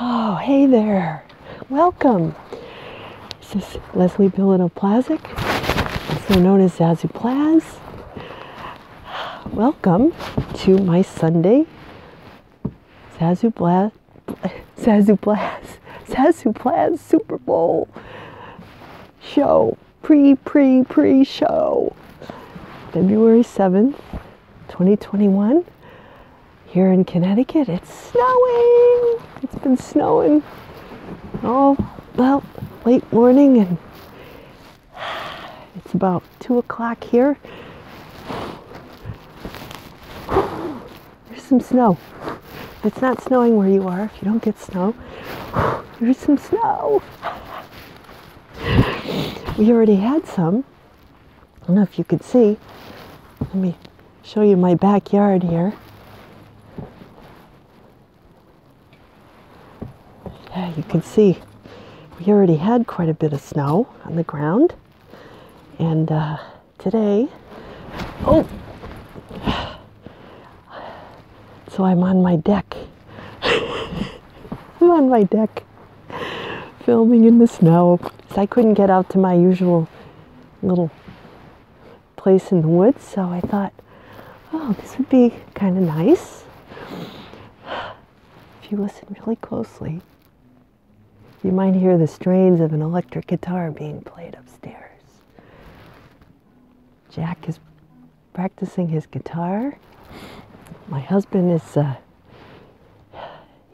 Oh, hey there. Welcome. This is Leslie Plazz, also known as Zazoo Plazz. Welcome to my Sunday Zazoo Plazz Super Bowl show. Pre-show. February 7th, 2021. Here in Connecticut, it's snowing. It's been snowing all, well, late morning, and it's about 2 o'clock here. There's some snow. It's not snowing where you are. If you don't get snow, there's some snow. We already had some. I don't know if you could see. Let me show you my backyard here. Yeah, you can see we already had quite a bit of snow on the ground. And today, so I'm on my deck. I'm on my deck filming in the snow. So I couldn't get out to my usual little place in the woods, so I thought, oh, this would be kind of nice. If you listen really closely, you might hear the strains of an electric guitar being played upstairs. Jack is practicing his guitar. My husband is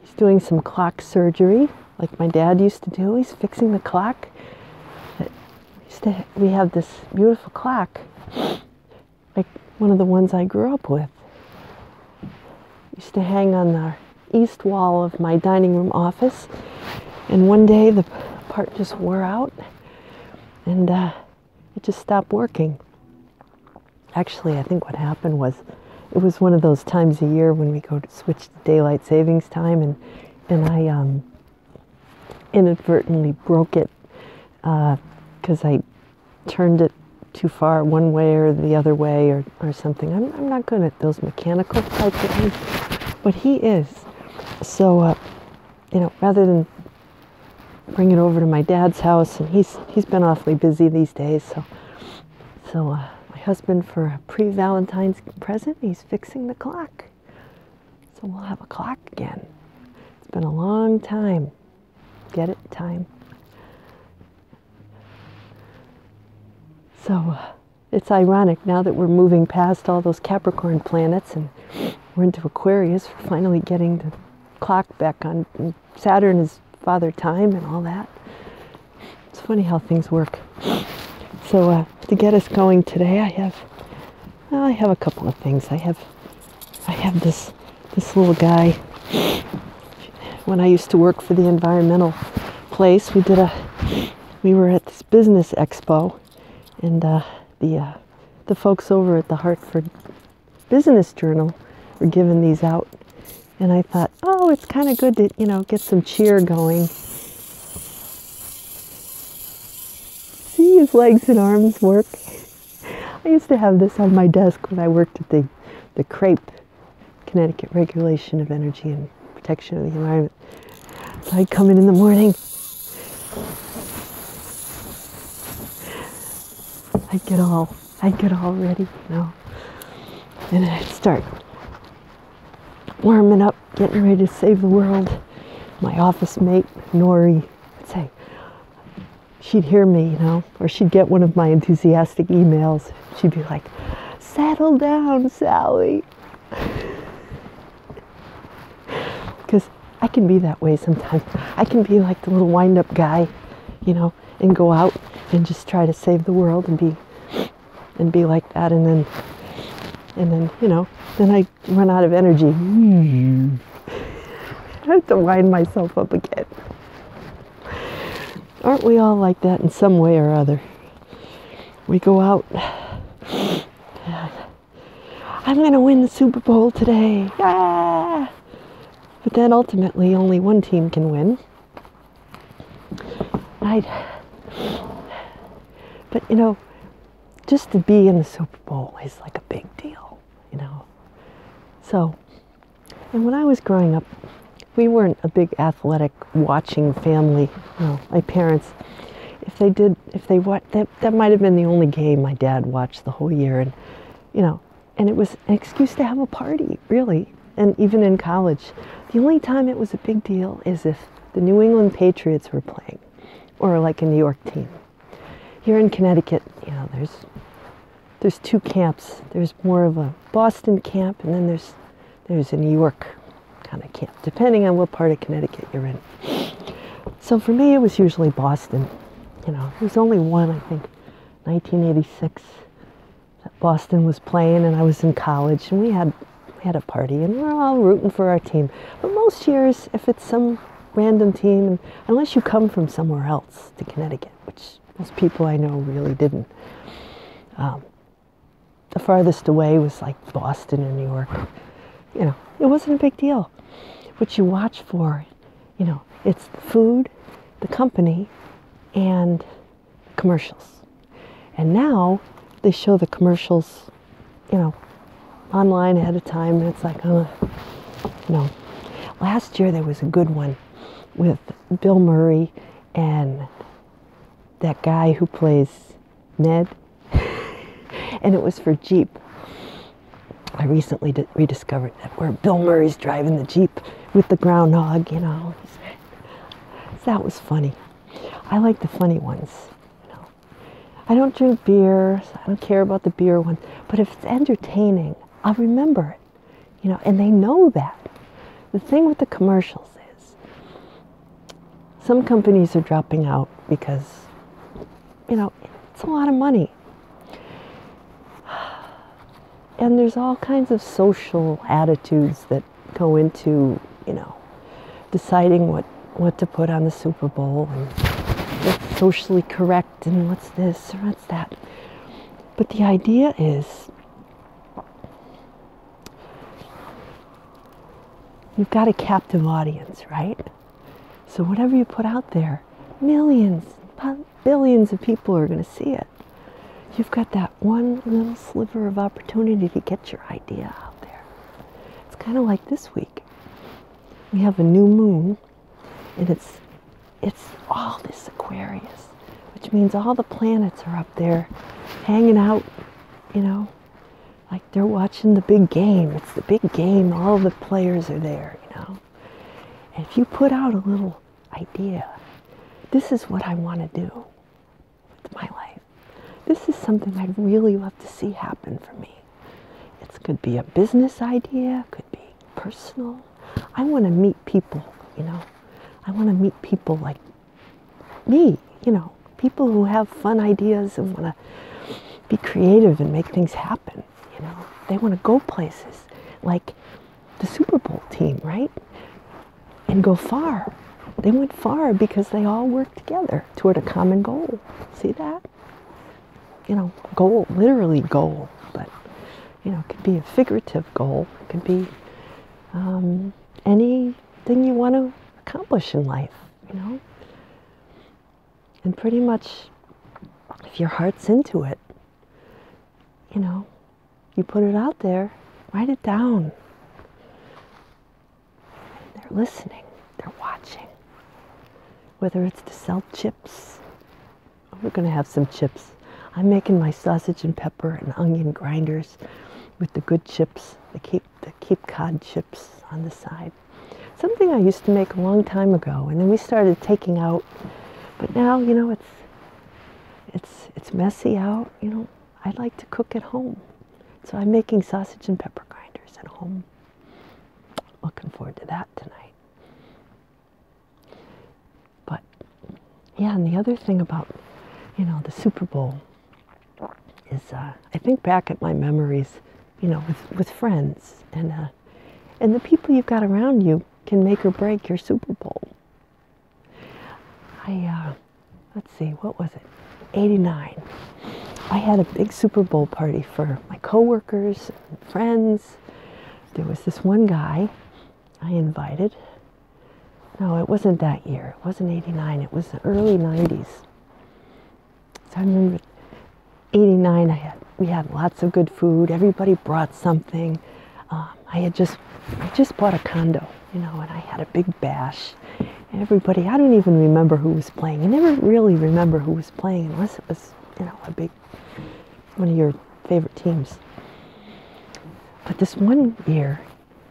he's doing some clock surgery, like my dad used to do. He's fixing the clock. We have this beautiful clock, like one of the ones I grew up with. Used to hang on the east wall of my dining room office. And one day the part just wore out, and it just stopped working. Actually, I think what happened was, it was one of those times a year when we go to switch to daylight savings time, and I inadvertently broke it because I turned it too far one way or the other way or something. I'm not good at those mechanical type of things, but he is. So, rather than bring it over to my dad's house, and he's been awfully busy these days, so my husband, for a pre-Valentine's present, he's fixing the clock, so we'll have a clock again. It's been a long time. Get it? Time. So it's ironic now that we're moving past all those Capricorn planets and we're into Aquarius. We're finally getting the clock back on. Saturn is Father Time and all that. It's funny how things work. So to get us going today, I have a couple of things. I have this little guy. When I used to work for the environmental place, we were at this business expo, and the folks over at the Hartford Business Journal were giving these out. And I thought, oh, it's kind of good to, get some cheer going. See his legs and arms work. I used to have this on my desk when I worked at the CRAPE, Connecticut Regulation of Energy and Protection of the Environment. So I'd come in the morning. I'd get all ready, and I'd start warming up, getting ready to save the world. My office mate, Nori, would say, she'd hear me, or she'd get one of my enthusiastic emails. She'd be like, settle down, Sally. Because I can be that way sometimes. I can be like the little wind-up guy, and go out and just try to save the world and be like that, and then then I run out of energy. I have to wind myself up again. Aren't we all like that in some way or other? We go out, I'm going to win the Super Bowl today. Ah! But then ultimately only one team can win. But just to be in the Super Bowl is like a big deal, So, and when I was growing up, We weren't a big athletic watching family. No, my parents, if they did, if they watched, that might have been the only game my dad watched the whole year. And, you know, and it was an excuse to have a party, really. And even in college, the only time it was a big deal is if the New England Patriots were playing, or like a New York team. Here in Connecticut, you know, there's two camps. There's more of a Boston camp, and then there's a New York kind of camp, depending on what part of Connecticut you're in. So for me, it was usually Boston. You know, there was only one, I think, 1986, that Boston was playing, and I was in college, and we had a party, and we're all rooting for our team. But most years, if it's some random team, and unless you come from somewhere else to Connecticut, which most people I know really didn't, the farthest away was like Boston or New York. You know, it wasn't a big deal. What you watch for, you know, it's the food, the company, and commercials. And now they show the commercials, you know, online ahead of time, and it's like, oh, no. Last year there was a good one with Bill Murray and that guy who plays Ned, and it was for Jeep. I recently rediscovered that, where Bill Murray's driving the Jeep with the groundhog, you know. That was funny. I like the funny ones, you know. I don't drink beer, so I don't care about the beer one, but if it's entertaining, I'll remember it, you know, and they know that. The thing with the commercials is, some companies are dropping out because, you know, it's a lot of money. And there's all kinds of social attitudes that go into, you know, deciding what to put on the Super Bowl and what's socially correct and what's this or what's that. But the idea is, you've got a captive audience, right? So whatever you put out there, millions, billions of people are going to see it. You've got that one little sliver of opportunity to get your idea out there. It's kind of like this week. We have a new moon, and it's all this Aquarius, which means all the planets are up there hanging out, you know, like they're watching the big game. It's the big game. All the players are there, you know. And if you put out a little idea, this is what I want to do with my life. This is something I'd really love to see happen for me. It could be a business idea, could be personal. I want to meet people, you know. I want to meet people like me, you know, people who have fun ideas and want to be creative and make things happen, you know. They want to go places like the Super Bowl team, right? And go far. They went far because they all worked together toward a common goal. See that? You know, goal, literally goal, but, you know, it could be a figurative goal. It could be anything you want to accomplish in life, you know. And pretty much, if your heart's into it, you know, you put it out there, write it down. They're listening, they're watching. Whether it's to sell chips, we're going to have some chips. I'm making my sausage and pepper and onion grinders with the good chips, the Cape Cod chips on the side. Something I used to make a long time ago, and then we started taking out. But now, you know, it's messy out. You know, I like to cook at home, so I'm making sausage and pepper grinders at home. Looking forward to that tonight. But yeah, and the other thing about, you know, the Super Bowl is I think back at my memories, you know, with friends, and the people you've got around you can make or break your Super Bowl. Let's see, what was it? 89. I had a big Super Bowl party for my coworkers and friends. There was this one guy I invited. No, it wasn't that year. It wasn't 89. It was the early 90s. So I remember 89, we had lots of good food. Everybody brought something. I just bought a condo, you know, and I had a big bash. And everybody, I don't even remember who was playing. You never really remember who was playing unless it was, you know, one of your favorite teams. But this one year,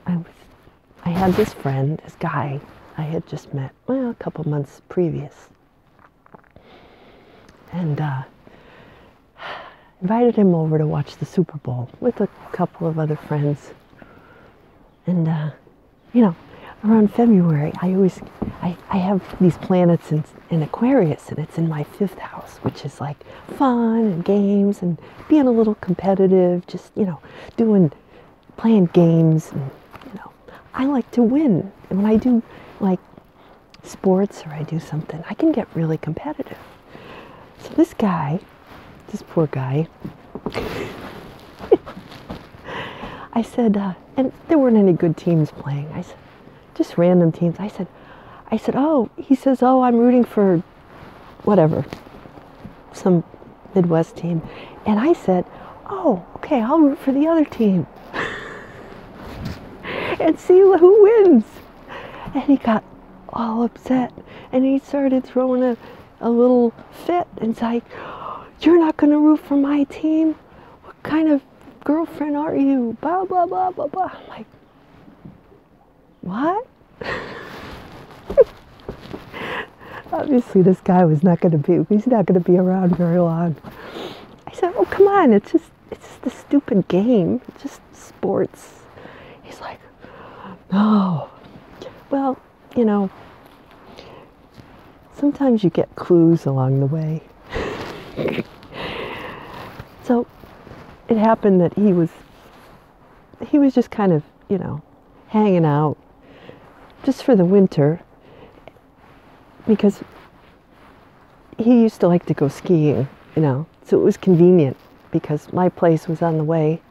I had this friend, this guy I had just met, well, a couple months previous. And invited him over to watch the Super Bowl with a couple of other friends. And, you know, around February, I have these planets in Aquarius, and it's in my 5th house, which is like fun and games and being a little competitive, just, you know, playing games. And, you know, I like to win. And when I do like sports or I do something, I can get really competitive. So this poor guy, I said, and there weren't any good teams playing. I said, just random teams. I said, oh, he says, oh, I'm rooting for whatever, some Midwest team. And I said, oh, okay, I'll root for the other team and see who wins. And he got all upset and he started throwing a little fit. And it's like, you're not going to root for my team? What kind of girlfriend are you? Blah, blah, blah, blah, blah. I'm like, what? Obviously this guy he's not going to be around very long. I said, oh, come on, it's just a stupid game. It's just sports. He's like, no. Well, you know, sometimes you get clues along the way. So it happened that he was just kind of, you know, hanging out just for the winter, because he used to like to go skiing, you know, so it was convenient because my place was on the way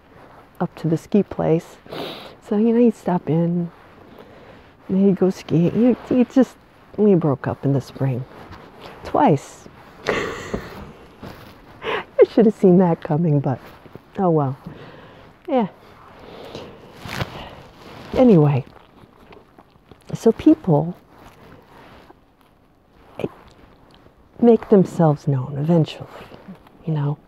up to the ski place. So, you know, he'd stop in and he'd go skiing. We broke up in the spring twice. I should have seen that coming, but oh well. Yeah. Anyway, so people make themselves known eventually, you know.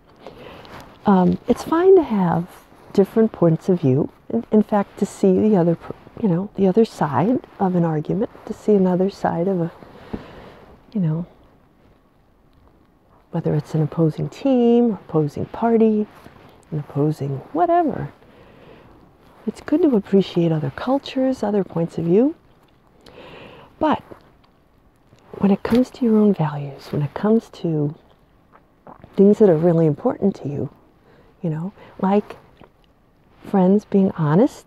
It's fine to have different points of view. In fact, to see the other side of an argument, to see another side of whether it's an opposing team, opposing party, an opposing whatever. It's good to appreciate other cultures, other points of view. But when it comes to your own values, when it comes to things that are really important to you, you know, like friends being honest,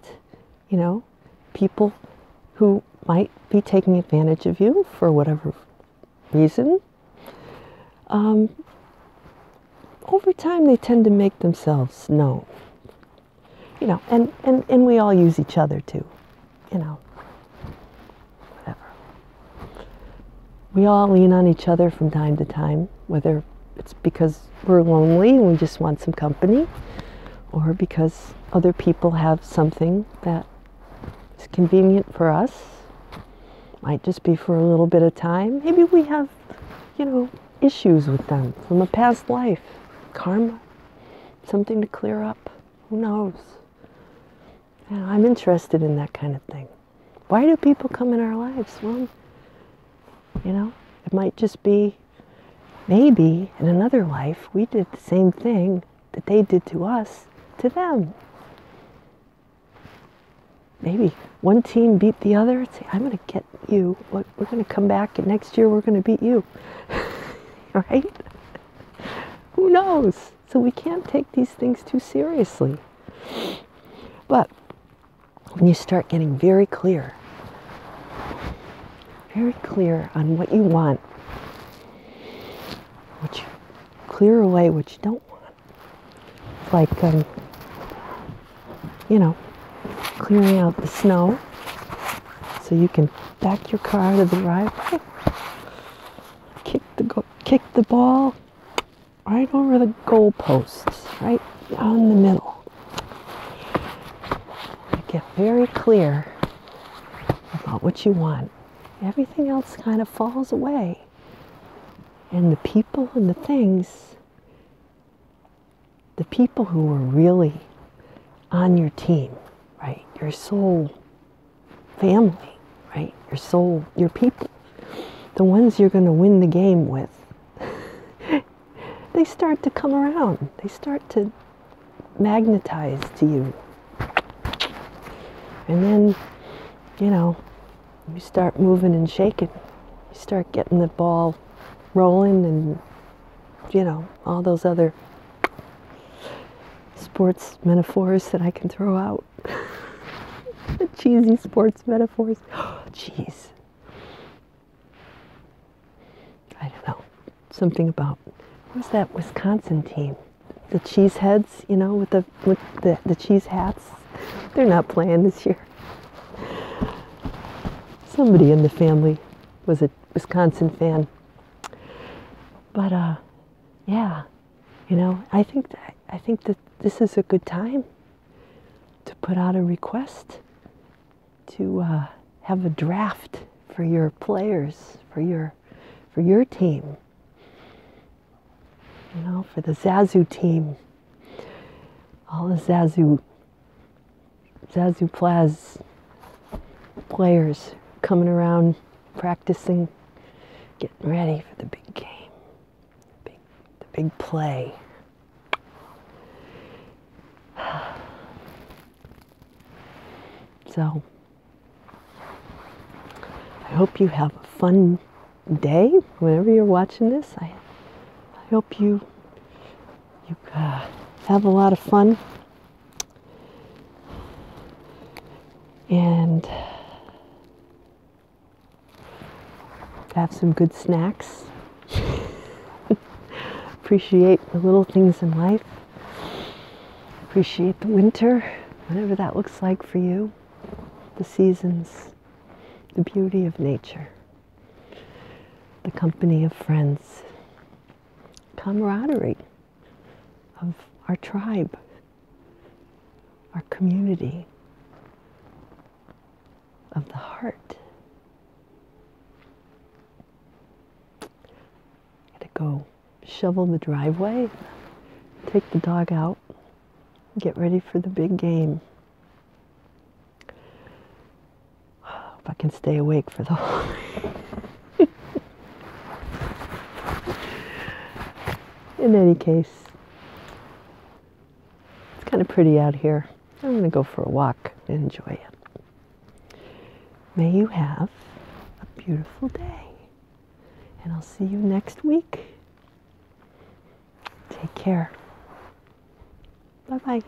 you know, people who might be taking advantage of you for whatever reason, over time they tend to make themselves known, you know, and we all use each other too, you know, whatever. We all lean on each other from time to time, whether it's because we're lonely and we just want some company, or because other people have something that is convenient for us. Might just be for a little bit of time. Maybe we have, you know, issues with them from a past life, karma, something to clear up. Who knows? You know, I'm interested in that kind of thing. Why do people come in our lives? Well, you know, it might just be maybe in another life we did the same thing that they did to us to them. Maybe one team beat the other and say, I'm going to get you. We're going to come back and next year we're going to beat you. Right? Who knows? So we can't take these things too seriously. But when you start getting very clear on what you want, clear away what you don't want. It's like, you know, clearing out the snow so you can back your car to the driveway, kick the ball right over the goal posts, right down the middle. I get very clear about what you want, everything else kind of falls away. And the people and the things, the people who are really on your team, right? Your soul family, right? Your soul, your people, the ones you're going to win the game with, they start to come around. They start to magnetize to you. And then, you know, you start moving and shaking. You start getting the ball rolling and, you know, all those other sports metaphors that I can throw out. The cheesy sports metaphors. Oh, jeez. I don't know. Something about, what was that Wisconsin team? The cheese heads, you know, with the cheese hats. They're not playing this year. Somebody in the family was a Wisconsin fan. But yeah, you know, I think that this is a good time to put out a request to have a draft for your players, for your team. You know, for the Zazoo team, all the Zazoo Plazz players coming around, practicing, getting ready for the big game, the big play. So, I hope you have a fun day whenever you're watching this. I hope you have a lot of fun and have some good snacks. Appreciate the little things in life. Appreciate the winter, whatever that looks like for you. The seasons, the beauty of nature, the company of friends, camaraderie of our tribe, our community, of the heart. Gotta go shovel the driveway, take the dog out, get ready for the big game. Hope I can stay awake for the whole In any case, it's kind of pretty out here. I'm going to go for a walk and enjoy it. May you have a beautiful day. And I'll see you next week. Take care. Bye-bye.